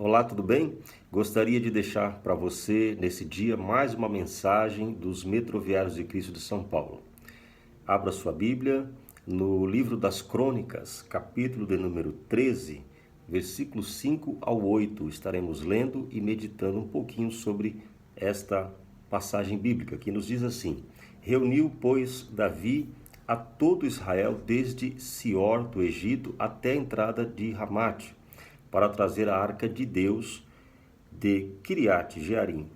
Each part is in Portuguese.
Olá, tudo bem? Gostaria de deixar para você nesse dia mais uma mensagem dos Metroviários de Cristo de São Paulo. Abra sua Bíblia no livro das Crônicas, capítulo de número 13, versículos 5 ao 8. Estaremos lendo e meditando um pouquinho sobre esta passagem bíblica que nos diz assim: Reuniu, pois, Davi a todo Israel desde Sior do Egito até a entrada de Ramate, para trazer a arca de Deus de Kiriat Jearim.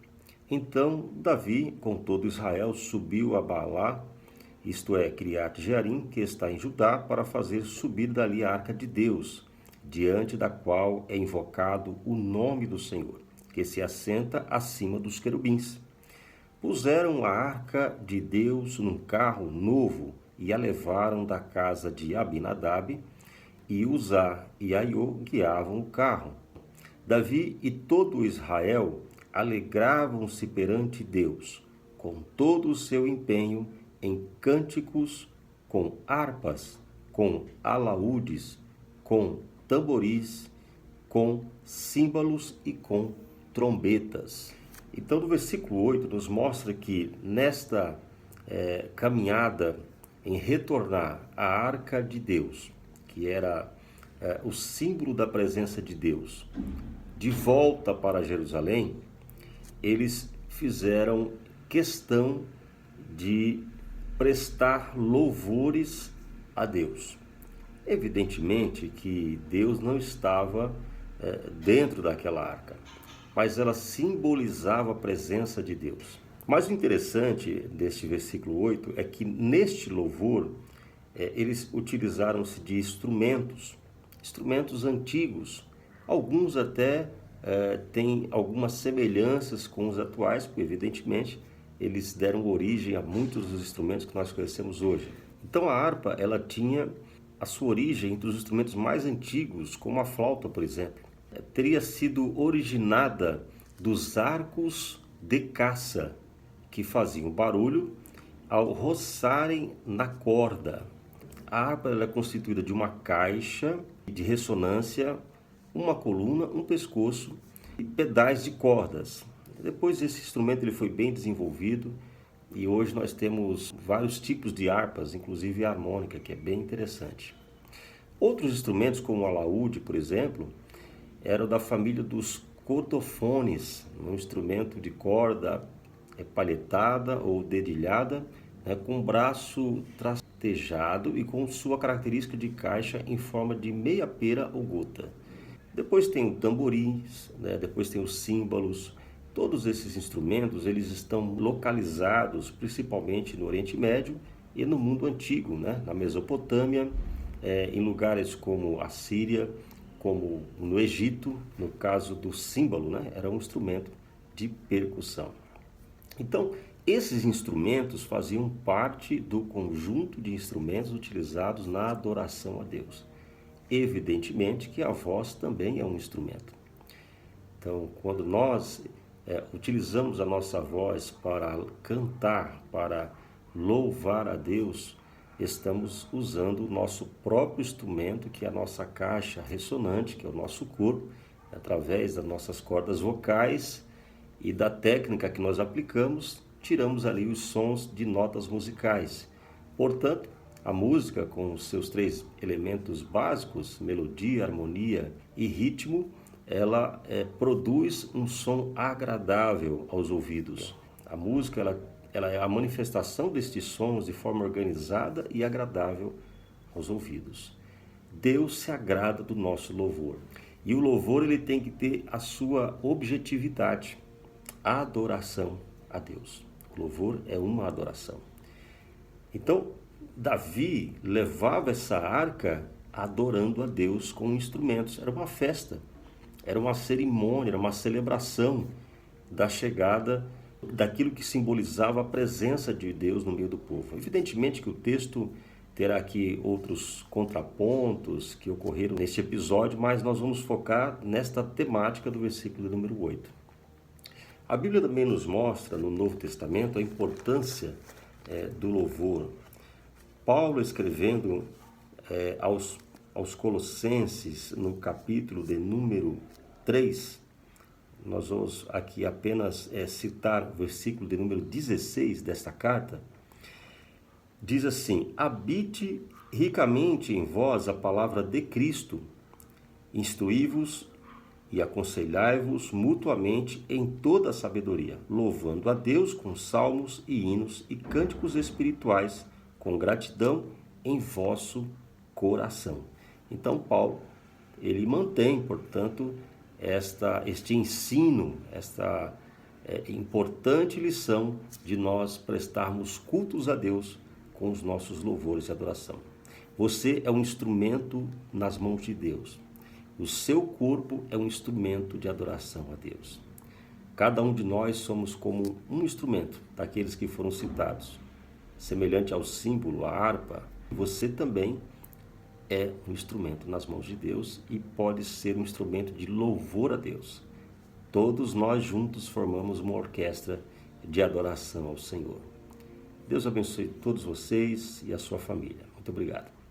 Então Davi, com todo Israel, subiu a Baalá, isto é, Kiriat Jearim, que está em Judá, para fazer subir dali a arca de Deus, diante da qual é invocado o nome do Senhor, que se assenta acima dos querubins. Puseram a arca de Deus num carro novo e a levaram da casa de Abinadab, e Uzá e Aiô guiavam o carro. Davi e todo Israel alegravam-se perante Deus, com todo o seu empenho, em cânticos, com harpas, com alaúdes, com tamboris, com símbolos e com trombetas. Então, no versículo 8, nos mostra que nesta caminhada em retornar à arca de Deus, que era o símbolo da presença de Deus, de volta para Jerusalém, eles fizeram questão de prestar louvores a Deus. Evidentemente que Deus não estava dentro daquela arca, mas ela simbolizava a presença de Deus. Mas o interessante deste versículo 8 é que neste louvor eles utilizaram-se de instrumentos antigos. Alguns até têm algumas semelhanças com os atuais, porque evidentemente eles deram origem a muitos dos instrumentos que nós conhecemos hoje. Então a harpa, ela tinha a sua origem entre os instrumentos mais antigos, como a flauta, por exemplo. Teria sido originada dos arcos de caça, que faziam barulho ao roçarem na corda. A harpa ela é constituída de uma caixa de ressonância, uma coluna, um pescoço e pedais de cordas. Depois esse instrumento ele foi bem desenvolvido e hoje nós temos vários tipos de harpas, inclusive a harmônica, que é bem interessante. Outros instrumentos, como o alaúde, por exemplo, eram da família dos cordofones, um instrumento de corda palhetada ou dedilhada, com o braço trastejado e com sua característica de caixa em forma de meia pera ou gota. Depois tem o tamborins, depois tem os símbolos. Todos esses instrumentos eles estão localizados principalmente no Oriente Médio e no mundo antigo, na Mesopotâmia, em lugares como a Síria, como no Egito, no caso do símbolo, era um instrumento de percussão. Então, esses instrumentos faziam parte do conjunto de instrumentos utilizados na adoração a Deus. Evidentemente que a voz também é um instrumento. Então, quando nós utilizamos a nossa voz para cantar, para louvar a Deus, estamos usando o nosso próprio instrumento, que é a nossa caixa ressonante, que é o nosso corpo, através das nossas cordas vocais e da técnica que nós aplicamos, tiramos ali os sons de notas musicais. Portanto, a música, com os seus três elementos básicos, melodia, harmonia e ritmo, ela produz um som agradável aos ouvidos. A música ela é a manifestação destes sons de forma organizada e agradável aos ouvidos. Deus se agrada do nosso louvor. E o louvor ele tem que ter a sua objetividade, a adoração a Deus. O louvor é uma adoração. Então, Davi levava essa arca adorando a Deus com instrumentos. Era uma festa, era uma cerimônia, era uma celebração da chegada daquilo que simbolizava a presença de Deus no meio do povo. Evidentemente que o texto terá aqui outros contrapontos que ocorreram neste episódio, mas nós vamos focar nesta temática do versículo número 8. A Bíblia também nos mostra no Novo Testamento a importância do louvor. Paulo, escrevendo aos Colossenses, no capítulo de número 3, nós vamos aqui apenas citar o versículo de número 16 desta carta. Diz assim: habite ricamente em vós a palavra de Cristo, instruí-vos e aconselhai-vos mutuamente em toda a sabedoria, louvando a Deus com salmos e hinos e cânticos espirituais, com gratidão em vosso coração. Então Paulo, ele mantém, portanto, este ensino, esta importante lição de nós prestarmos cultos a Deus com os nossos louvores e adoração. Você é um instrumento nas mãos de Deus. O seu corpo é um instrumento de adoração a Deus. Cada um de nós somos como um instrumento daqueles que foram citados. Semelhante ao símbolo, a harpa, você também é um instrumento nas mãos de Deus e pode ser um instrumento de louvor a Deus. Todos nós juntos formamos uma orquestra de adoração ao Senhor. Deus abençoe todos vocês e a sua família. Muito obrigado.